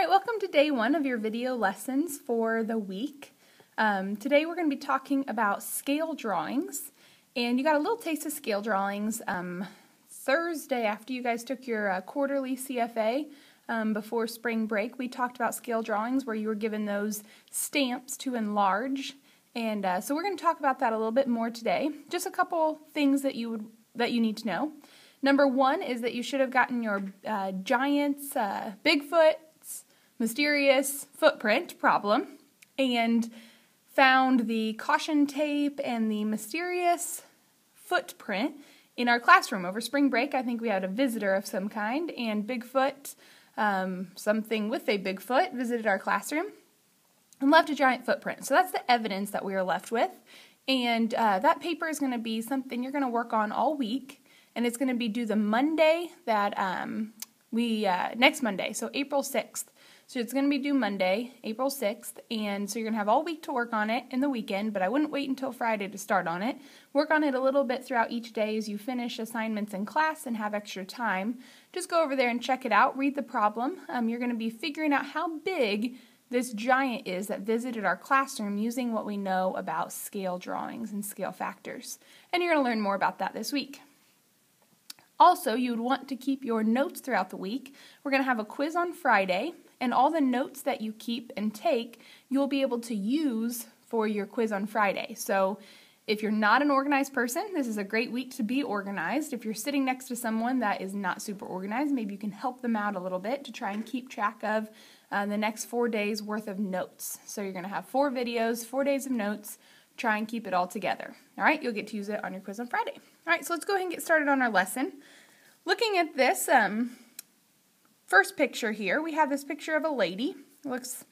Alright, welcome to day one of your video lessons for the week. Today we're going to be talking about scale drawings, and you got a little taste of scale drawings Thursday after you guys took your quarterly CFA before spring break. We talked about scale drawings where you were given those stamps to enlarge, and so we're going to talk about that a little bit more today. Just a couple things that you need to know. Number one is that you should have gotten your Giants, Bigfoot's mysterious footprint problem and found the caution tape and the mysterious footprint in our classroom over spring break. I think we had a visitor of some kind, and Bigfoot, something with a Bigfoot, visited our classroom and left a giant footprint. So that's the evidence that we are left with, and that paper is going to be something you're going to work on all week, and it's going to be due the Monday that next Monday, so April 6th. So it's going to be due Monday, April 6th, and so you're going to have all week to work on it in the weekend, but I wouldn't wait until Friday to start on it. Work on it a little bit throughout each day as you finish assignments in class and have extra time. Just go over there and check it out, read the problem. You're going to be figuring out how big this giant is that visited our classroom using what we know about scale drawings and scale factors. And you're going to learn more about that this week. Also, you would want to keep your notes throughout the week. We're going to have a quiz on Friday, and all the notes that you keep and take, you'll be able to use for your quiz on Friday. So if you're not an organized person, this is a great week to be organized. If you're sitting next to someone that is not super organized, maybe you can help them out a little bit to try and keep track of the next 4 days worth of notes. So you're going to have 4 videos, 4 days of notes. Try and keep it all together. All right, you'll get to use it on your quiz on Friday. All right, so let's go ahead and get started on our lesson. Looking at this first picture here, we have this picture of a lady. It looks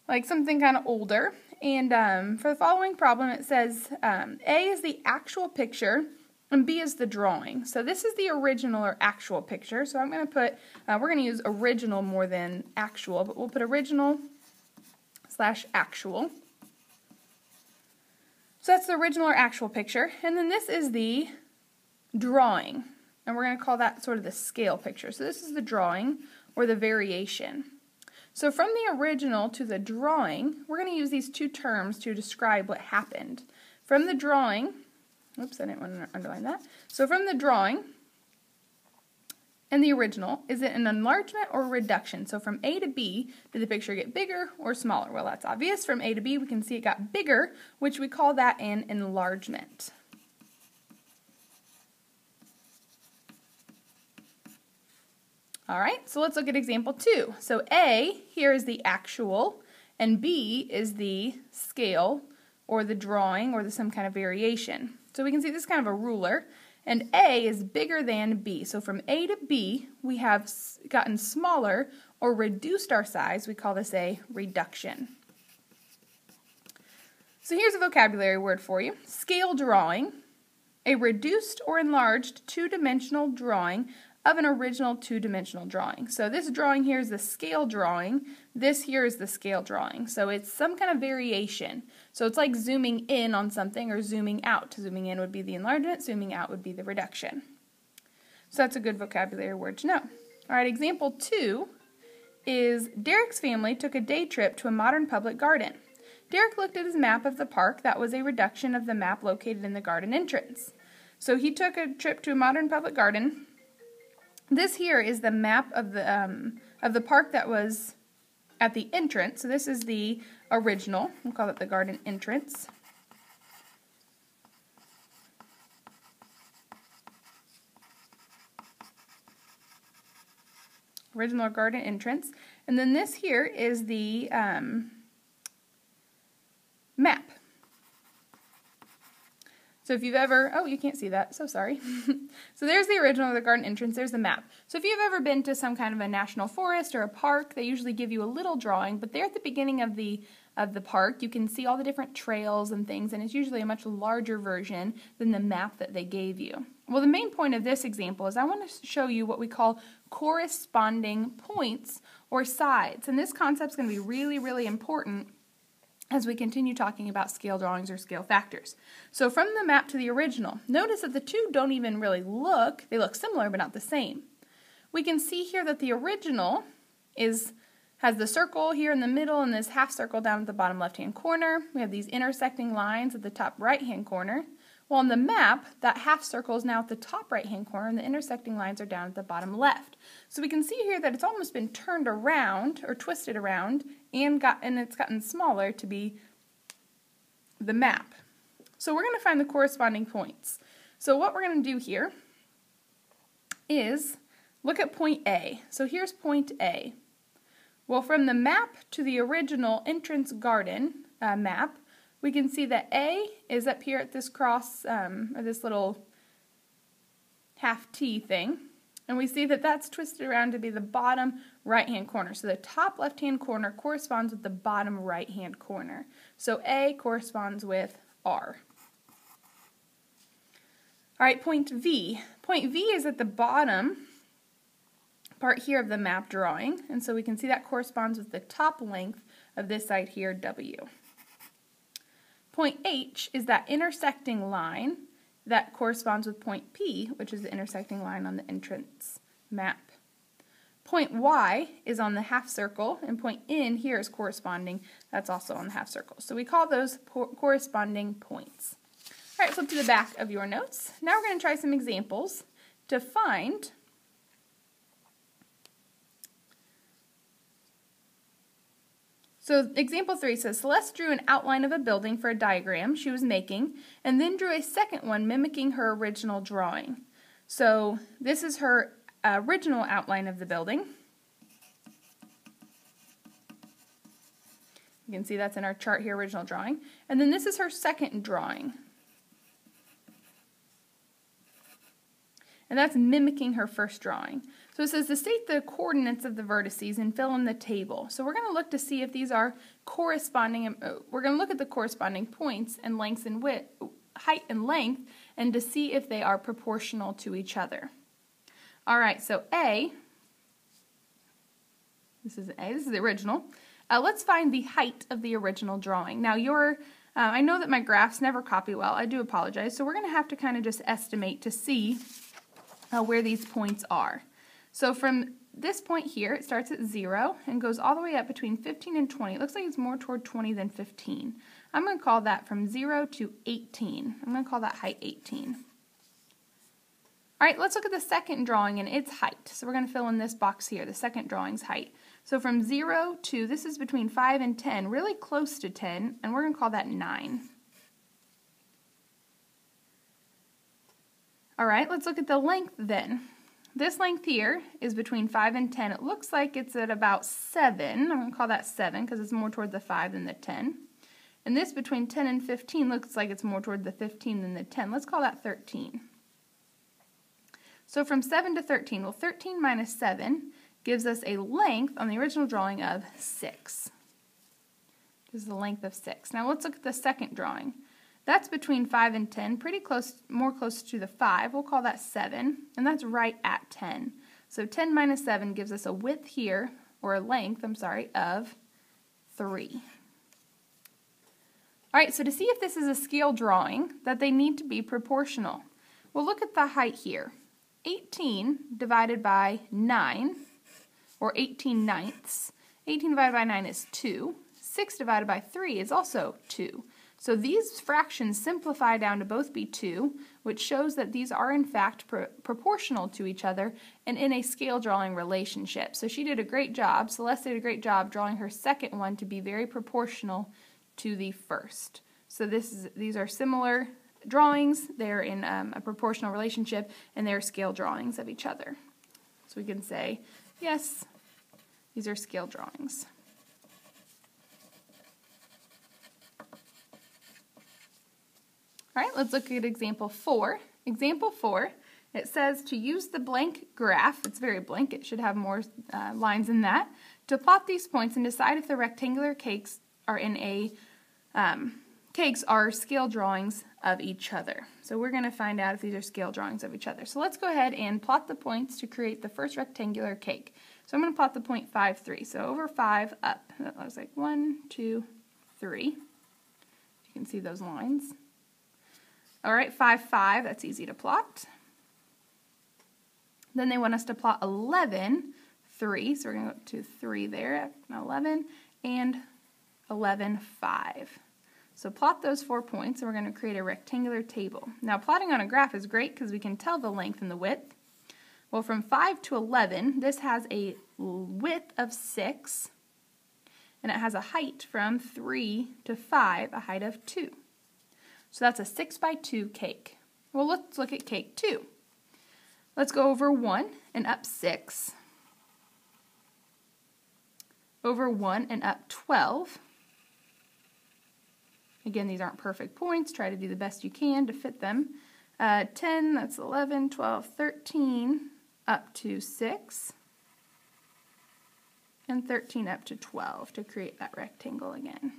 like something kind of older. And for the following problem, it says A is the actual picture and B is the drawing. So this is the original or actual picture. So I'm going to put, we're going to use original more than actual, but we'll put original / actual. So that's the original or actual picture. And then this is the drawing. And we're going to call that sort of the scale picture. So this is the drawing or the variation. So from the original to the drawing, we're going to use these two terms to describe what happened. From the drawing, oops, I didn't want to underline that. So from the drawing and the original, is it an enlargement or a reduction? So from A to B, did the picture get bigger or smaller? Well, that's obvious. From A to B, we can see it got bigger, which we call that an enlargement. All right, so let's look at example 2. So A here is the actual, and B is the scale or the drawing or some kind of variation. So we can see this is kind of a ruler, and A is bigger than B. So from A to B, we have gotten smaller or reduced our size. We call this a reduction. So here's a vocabulary word for you. Scale drawing, a reduced or enlarged two-dimensional drawing of an original two-dimensional drawing. So this drawing here is the scale drawing. This here is the scale drawing. So it's some kind of variation. So it's like zooming in on something or zooming out. Zooming in would be the enlargement, zooming out would be the reduction. So that's a good vocabulary word to know. All right, example 2 is Derek's family took a day trip to a modern public garden. Derek looked at his map of the park. That was a reduction of the map located in the garden entrance. So he took a trip to a modern public garden. This here is the map of the park that was at the entrance. So this is the original. We'll call it the garden entrance. Original garden entrance. And then this here is the map. So if you've ever, oh, you can't see that, so sorry. So there's the original of the garden entrance, there's the map. So if you've ever been to some kind of a national forest or a park, they usually give you a little drawing, but there at the beginning of the park, you can see all the different trails and things, and it's usually a much larger version than the map that they gave you. Well, the main point of this example is I want to show you what we call corresponding points or sides, and this concept is going to be really, really important as we continue talking about scale drawings or scale factors. So from the map to the original, notice that the two don't even really look, they look similar but not the same. We can see here that the original is has the circle here in the middle and this half circle down at the bottom left-hand corner. We have these intersecting lines at the top right-hand corner. Well, on the map, that half circle is now at the top right-hand corner and the intersecting lines are down at the bottom left. So we can see here that it's almost been turned around or twisted around and it's gotten smaller to be the map. So we're going to find the corresponding points. So what we're going to do here is look at point A. So here's point A. Well, from the map to the original entrance garden map, we can see that A is up here at this cross, or this little half T thing, and we see that that's twisted around to be the bottom right-hand corner. So the top left-hand corner corresponds with the bottom right-hand corner. So A corresponds with R. All right, point V. Point V is at the bottom part here of the map drawing, and so we can see that corresponds with the top length of this side here, W. Point H is that intersecting line that corresponds with point P, which is the intersecting line on the entrance map. Point Y is on the half circle, and point N here is corresponding. That's also on the half circle. So we call those corresponding points. All right, flip to the back of your notes. Now we're going to try some examples to find So example 3 says, Celeste drew an outline of a building for a diagram she was making, and then drew a second one mimicking her original drawing. So this is her original outline of the building. You can see that's in our chart here, original drawing. And then this is her second drawing. And that's mimicking her first drawing. So it says to state the coordinates of the vertices and fill in the table. So we're going to look to see if these are corresponding, we're going to look at the corresponding points and lengths and width, height and length, and to see if they are proportional to each other. All right, so A, this is the original. Let's find the height of the original drawing. Now I know that my graphs never copy well. I do apologize. So we're going to have to kind of just estimate to see where these points are. So from this point here, it starts at 0 and goes all the way up between 15 and 20. It looks like it's more toward 20 than 15. I'm going to call that from 0 to 18. I'm going to call that height 18. All right, let's look at the second drawing and its height. So we're going to fill in this box here, the second drawing's height. So from 0 to, this is between 5 and 10, really close to 10, and we're going to call that 9. All right, let's look at the length then. This length here is between 5 and 10. It looks like it's at about 7. I'm going to call that 7 because it's more toward the 5 than the 10. And this between 10 and 15 looks like it's more toward the 15 than the 10. Let's call that 13. So from 7 to 13, well, 13 minus 7 gives us a length on the original drawing of 6. This is the length of 6. Now let's look at the second drawing. That's between 5 and 10, pretty close, more close to the 5. We'll call that 7, and that's right at 10. So 10 minus 7 gives us a width here, or a length, I'm sorry, of 3. All right, so to see if this is a scale drawing, that they need to be proportional. Well, look at the height here. 18 divided by 9, or 18 ninths. 18 divided by 9 is 2. 6 divided by 3 is also 2. So these fractions simplify down to both be 2, which shows that these are in fact proportional to each other and in a scale drawing relationship. So she did a great job, Celeste did a great job drawing her second one to be very proportional to the first. So these are similar drawings, they're in a proportional relationship, and they're scale drawings of each other. So we can say, yes, these are scale drawings. All right, let's look at example 4. Example 4, it says to use the blank graph, it's very blank, it should have more lines than that, to plot these points and decide if the rectangular cakes are in a cakes are scale drawings of each other. So we're going to find out if these are scale drawings of each other. So let's go ahead and plot the points to create the first rectangular cake. So I'm going to plot the point 5, 3. So over 5, up. That looks like 1, 2, 3. You can see those lines. All right, 5, 5, that's easy to plot. Then they want us to plot 11, 3. So we're going to go to 3 there at 11 and 11, 5. So plot those 4 points, and we're going to create a rectangular table. Now, plotting on a graph is great because we can tell the length and the width. Well, from 5 to 11, this has a width of 6, and it has a height from 3 to 5, a height of 2. So that's a 6 by 2 cake. Well, let's look at cake 2. Let's go over 1 and up 6, over 1 and up 12. Again, these aren't perfect points. Try to do the best you can to fit them. 10, that's 11, 12, 13, up to 6, and 13 up to 12 to create that rectangle again.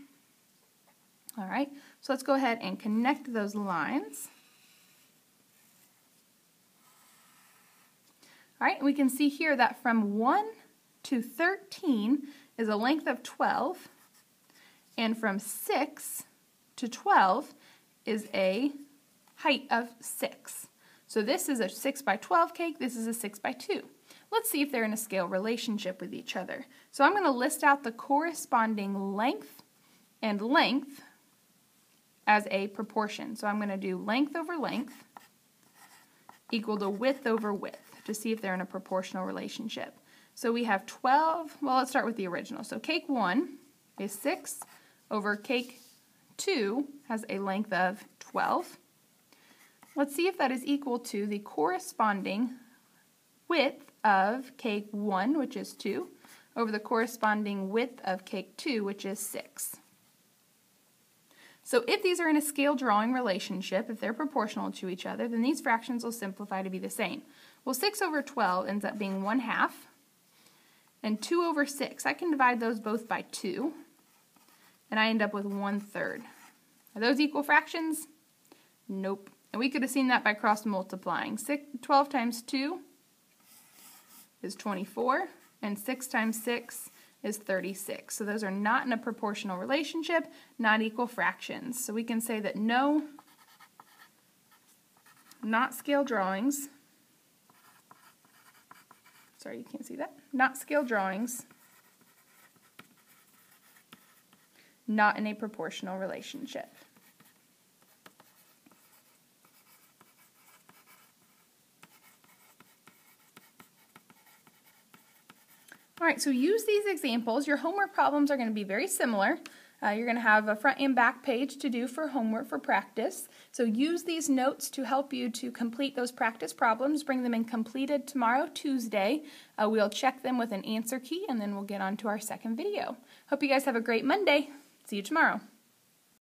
All right, so let's go ahead and connect those lines. All right, we can see here that from 1 to 13 is a length of 12, and from 6 to 12 is a height of 6. So this is a 6 by 12 cake, this is a 6 by 2. Let's see if they're in a scale relationship with each other. So I'm going to list out the corresponding length and length as a proportion. So I'm going to do length over length equal to width over width to see if they're in a proportional relationship. So we have 12, well, let's start with the original. So cake 1 is 6 over cake 2 has a length of 12. Let's see if that is equal to the corresponding width of cake 1, which is 2, over the corresponding width of cake 2, which is 6. So if these are in a scale drawing relationship, if they're proportional to each other, then these fractions will simplify to be the same. Well, 6 over 12 ends up being 1/2, and 2 over 6, I can divide those both by 2, and I end up with 1/3. Are those equal fractions? Nope. And we could have seen that by cross multiplying. 12 times 2 is 24, and 6 times 6 is 36. So those are not in a proportional relationship, not equal fractions. So we can say that no, not scale drawings, sorry, you can't see that, not scale drawings, not in a proportional relationship. All right, so use these examples. Your homework problems are going to be very similar. You're going to have a front and back page to do for homework for practice. So use these notes to help you to complete those practice problems. Bring them in completed tomorrow, Tuesday. We'll check them with an answer key, and then we'll get on to our second video. Hope you guys have a great Monday. See you tomorrow.